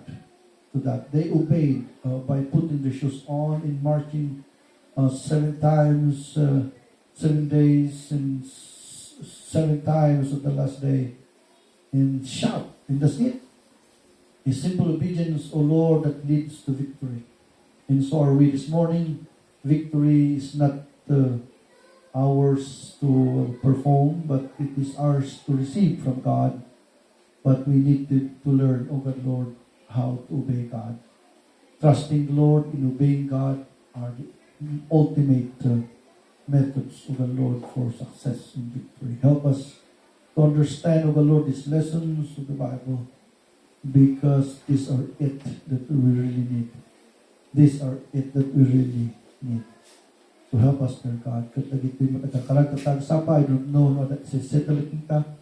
to that. They obeyed by putting the shoes on and marching 7 times, 7 days, and 7 times of the last day, and shout, and that's it. A simple obedience, O Lord, that leads to victory. And so are we this morning. Victory is not ours to perform, but it is ours to receive from God. But we need to learn, O God, Lord, how to obey God. Trusting the Lord and obeying God are the ultimate methods of the Lord for success and victory. Help us to understand, O God, Lord, these lessons of the Bible, because these are it that we really need. These are it that we really need. So help us, dear God. Katagit mo katakalag sapa, I don't know what that says. Settle kita.